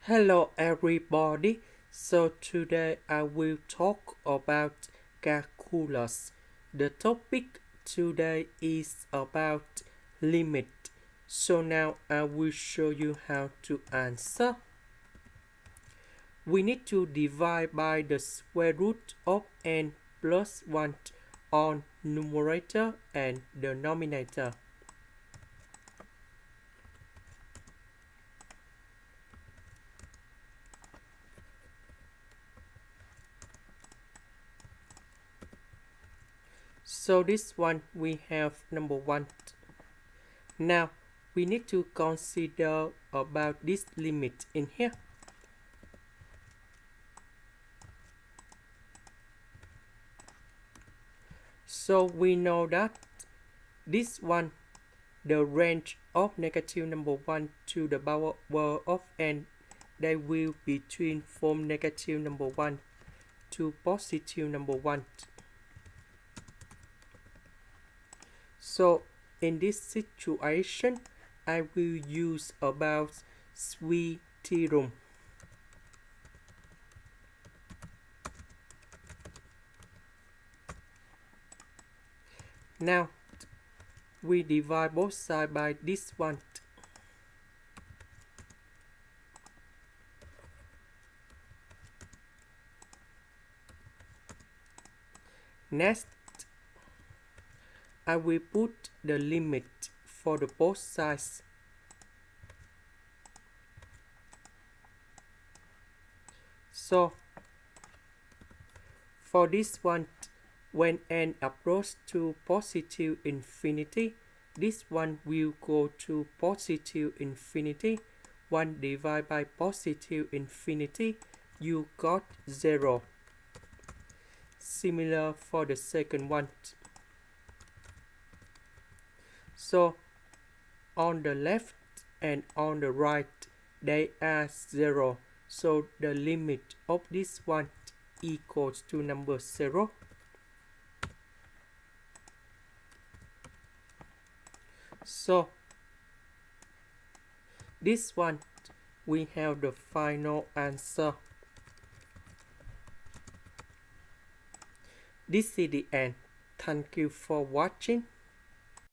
Hello everybody. So today I will talk about calculus. The topic today is about limit. So now I will show you how to answer. We need to divide by the square root of n plus 1 on numerator and denominator. So this one we have number 1. Now we need to consider about this limit in here. So we know that this one, the range of negative number 1 to the power of n, they will be between from negative number 1 to positive number 1. So in this situation, I will use about theorem. Now we divide both sides by this one. Next, I will put the limit for the both sides. So for this one, when n approaches to positive infinity, this one will go to positive infinity. 1 divided by positive infinity, you got 0. Similar for the second one. So on the left and on the right, they are 0. So the limit of this one equals to number 0. So this one, we have the final answer. This is the end. Thank you for watching.